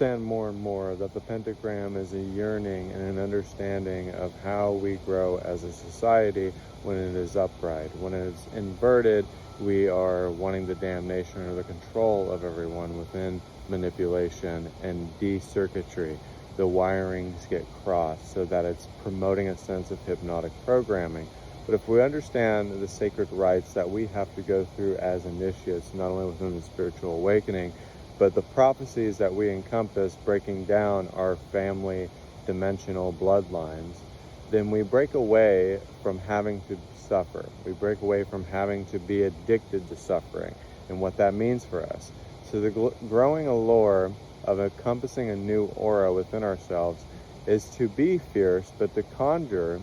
understand more and more that the pentagram is a yearning and an understanding of how we grow as a society when it is upright. When it is inverted, we are wanting the damnation or the control of everyone within manipulation and de-circuitry. The wirings get crossed so that it's promoting a sense of hypnotic programming. But if we understand the sacred rites that we have to go through as initiates, not only within the spiritual awakening, but the prophecies that we encompass, breaking down our family dimensional bloodlines, then we break away from having to suffer. We break away from having to be addicted to suffering and what that means for us. So the growing allure of encompassing a new aura within ourselves is to be fierce, but to conjure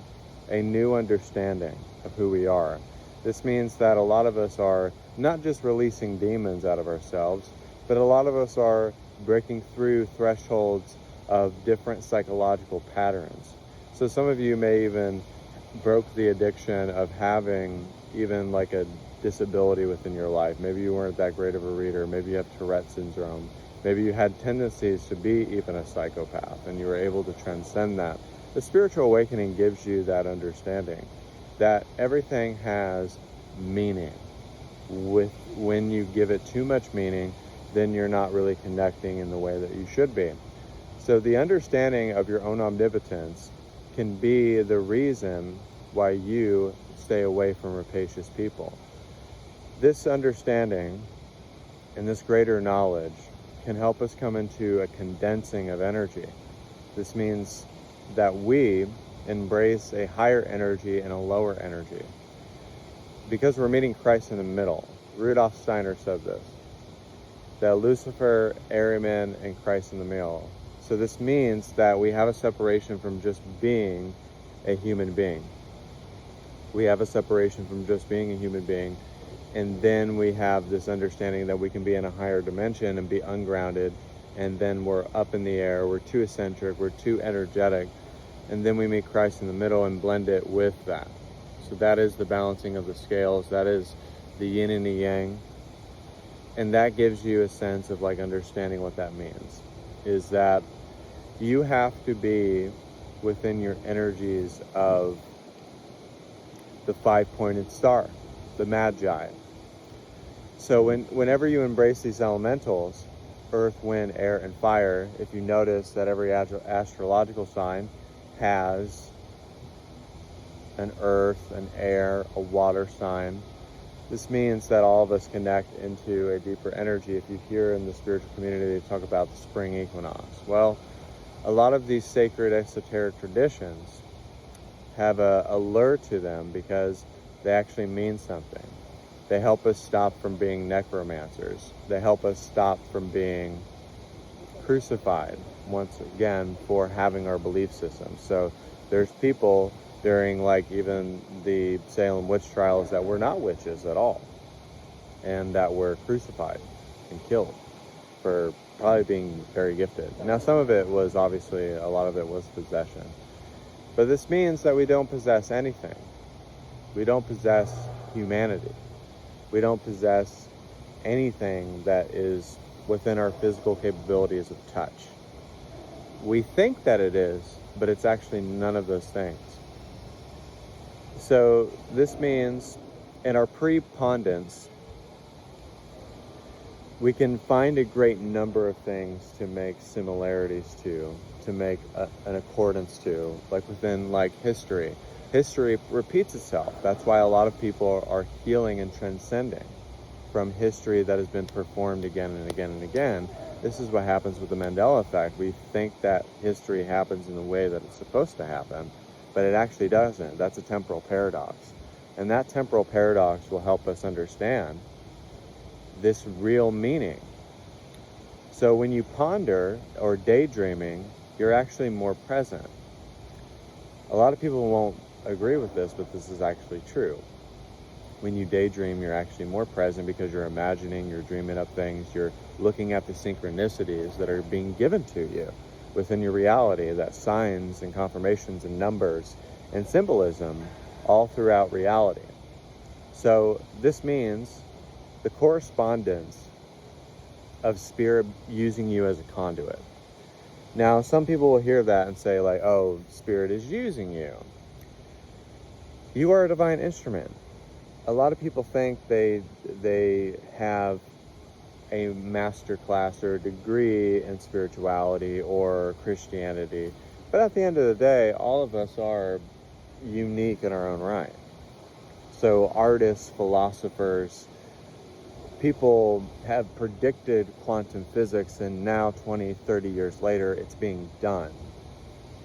a new understanding of who we are. This means that a lot of us are not just releasing demons out of ourselves, but a lot of us are breaking through thresholds of different psychological patterns. So some of you may even broke the addiction of having even like a disability within your life. Maybe you weren't that great of a reader. Maybe you have Tourette syndrome. Maybe you had tendencies to be even a psychopath and you were able to transcend that. The spiritual awakening gives you that understanding that everything has meaning. When you give it too much meaning, then you're not really connecting in the way that you should be. So the understanding of your own omnipotence can be the reason why you stay away from rapacious people. This understanding and this greater knowledge can help us come into a condensing of energy. This means that we embrace a higher energy and a lower energy. Because we're meeting Christ in the middle. Rudolf Steiner said this, that Lucifer, Ahriman, and Christ in the middle. So this means that we have a separation from just being a human being. We have a separation from just being a human being. And then we have this understanding that we can be in a higher dimension and be ungrounded. And then we're up in the air. We're too eccentric. We're too energetic. And then we meet Christ in the middle and blend it with that. So that is the balancing of the scales. That is the yin and the yang. And that gives you a sense of like understanding what that means. Is that you have to be within your energies of the five-pointed star, the Magi. So whenever you embrace these elementals, earth, wind, air, and fire, if you notice that every astrological sign has an earth, an air, a water sign. This means that all of us connect into a deeper energy. If you hear in the spiritual community, they talk about the spring equinox. Well, a lot of these sacred esoteric traditions have a lure to them because they actually mean something. They help us stop from being necromancers. They help us stop from being crucified, once again, for having our belief system. So there's people during like even the Salem witch trials that were not witches at all and that were crucified and killed for probably being very gifted. Now some of it was obviously, a lot of it was possession. But this means that we don't possess anything. We don't possess humanity. We don't possess anything that is within our physical capabilities of touch. We think that it is, but it's actually none of those things. So this means in our prepondence, we can find a great number of things to make similarities to make an accordance to, like within like history. History repeats itself. That's why a lot of people are healing and transcending from history that has been performed again and again and again. This is what happens with the Mandela effect. We think that history happens in the way that it's supposed to happen, but it actually doesn't. That's a temporal paradox. And that temporal paradox will help us understand this real meaning. So when you ponder or daydreaming, you're actually more present. A lot of people won't agree with this, but this is actually true. When you daydream, you're actually more present because you're imagining, you're dreaming up things, you're looking at the synchronicities that are being given to you within your reality, that signs and confirmations and numbers and symbolism all throughout reality. So this means the correspondence of spirit using you as a conduit. Now, some people will hear that and say like, oh, Spirit is using you. You are a divine instrument. A lot of people think they have a master class or a degree in spirituality or Christianity. But at the end of the day, all of us are unique in our own right. So artists, philosophers, people have predicted quantum physics, and now 20, 30 years later, it's being done,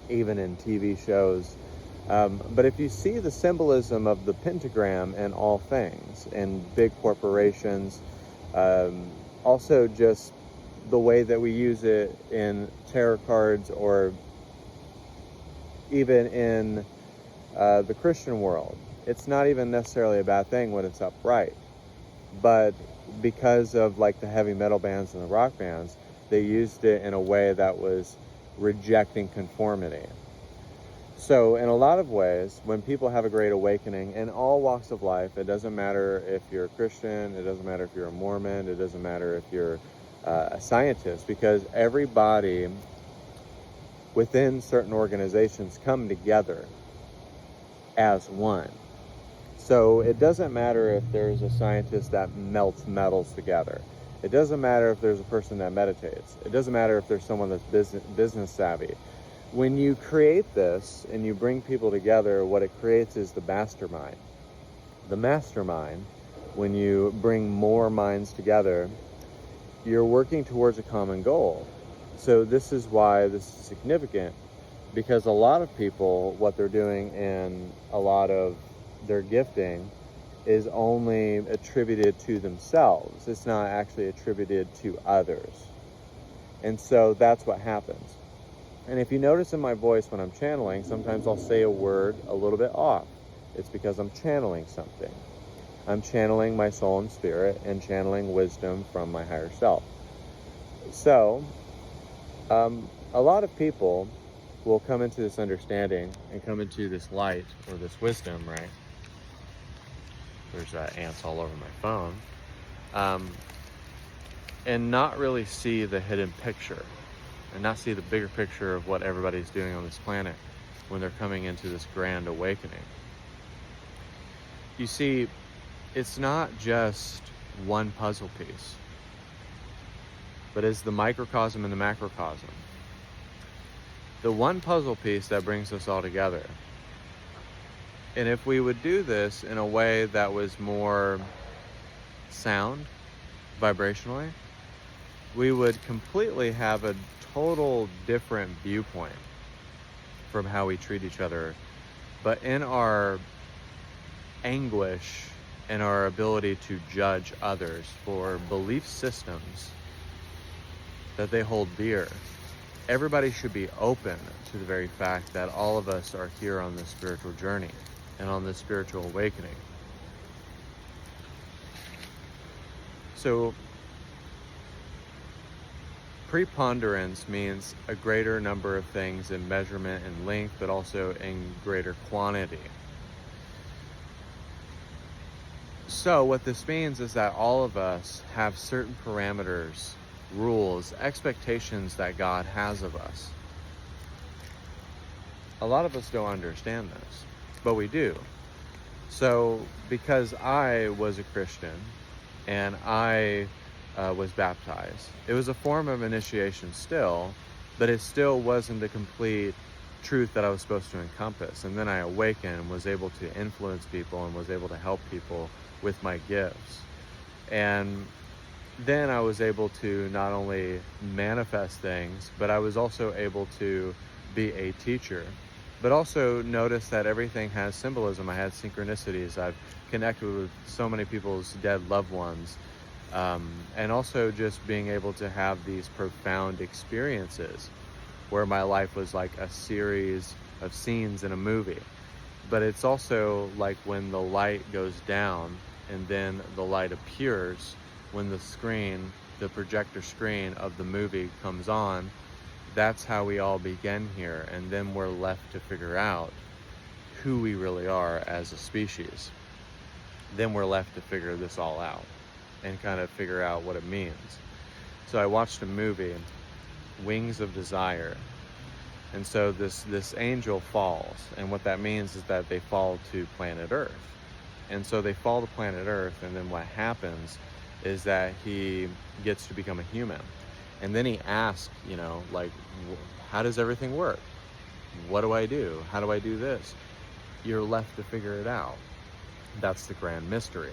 even in TV shows. But if you see the symbolism of the pentagram in all things, in big corporations, also just the way that we use it in tarot cards, or even in the Christian world, it's not even necessarily a bad thing when it's upright. But because of like the heavy metal bands and the rock bands, they used it in a way that was rejecting conformity. So in a lot of ways, when people have a great awakening in all walks of life, it doesn't matter if you're a Christian, it doesn't matter if you're a Mormon, it doesn't matter if you're a scientist, because everybody within certain organizations come together as one. So it doesn't matter if there's a scientist that melts metals together. It doesn't matter if there's a person that meditates. It doesn't matter if there's someone that's business savvy. When you create this and you bring people together, what it creates is the mastermind. The mastermind, when you bring more minds together, you're working towards a common goal. So this is why this is significant, because a lot of people, what they're doing in a lot of their gifting is only attributed to themselves. It's not actually attributed to others. And so that's what happens. And if you notice in my voice when I'm channeling, sometimes I'll say a word a little bit off. It's because I'm channeling something. I'm channeling my soul and spirit and channeling wisdom from my higher self. So, a lot of people will come into this understanding and come into this light or this wisdom, right? There's ants all over my phone. And not really see the hidden picture, and not see the bigger picture of what everybody's doing on this planet when they're coming into this grand awakening. You see, it's not just one puzzle piece, but it's the microcosm and the macrocosm. The one puzzle piece that brings us all together. And if we would do this in a way that was more sound, vibrationally, we would completely have a total different viewpoint from how we treat each other. But in our anguish and our ability to judge others for belief systems that they hold dear, everybody should be open to the very fact that all of us are here on this spiritual journey and on this spiritual awakening. So, preponderance means a greater number of things in measurement and length, but also in greater quantity. So what this means is that all of us have certain parameters, rules, expectations that God has of us. A lot of us don't understand this, but we do. So because I was a Christian and I was baptized, it was a form of initiation still, but it still wasn't the complete truth that I was supposed to encompass. And then I awakened and was able to influence people and was able to help people with my gifts. And then I was able to not only manifest things, but I was also able to be a teacher, but also notice that everything has symbolism. I had synchronicities. I've connected with so many people's dead loved ones. And also just being able to have these profound experiences where my life was like a series of scenes in a movie. But it's also like when the light goes down and then the light appears, when the screen, the projector screen of the movie comes on, that's how we all begin here. And then we're left to figure out who we really are as a species. Then we're left to figure this all out and kind of figure out what it means. So I watched a movie wings of desire. And so this angel falls, and what that means is that they fall to planet Earth. And so they fall to planet Earth, and then what happens is that he gets to become a human. And then he asks, like, how does everything work? What do I do? How do I do this? You're left to figure it out. That's the grand mystery.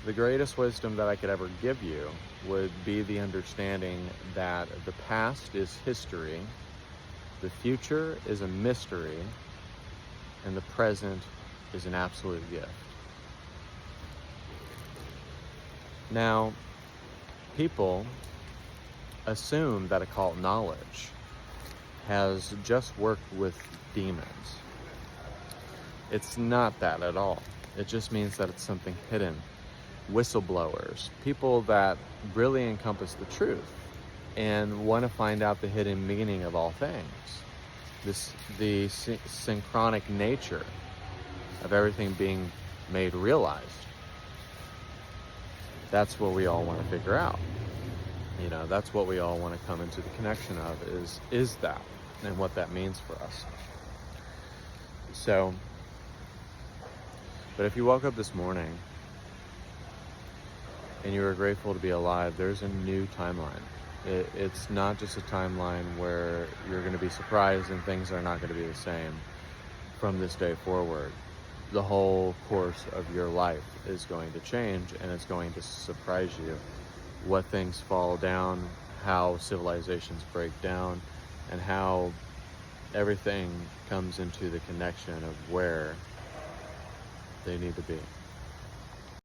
The greatest wisdom that I could ever give you would be the understanding that the past is history, the future is a mystery, and the present is an absolute gift. Now, people assume that occult knowledge has just worked with demons. It's not that at all. It just means that it's something hidden. Whistleblowers, people that really encompass the truth and want to find out the hidden meaning of all things. The synchronic nature of everything being made realized. That's what we all want to figure out. That's what we all want to come into the connection of, is that, and what that means for us. So, but if you woke up this morning and you are grateful to be alive, there's a new timeline. It's not just a timeline where you're going to be surprised and things are not going to be the same from this day forward. The whole course of your life is going to change, and it's going to surprise you. What things fall down, how civilizations break down, and how everything comes into the connection of where they need to be.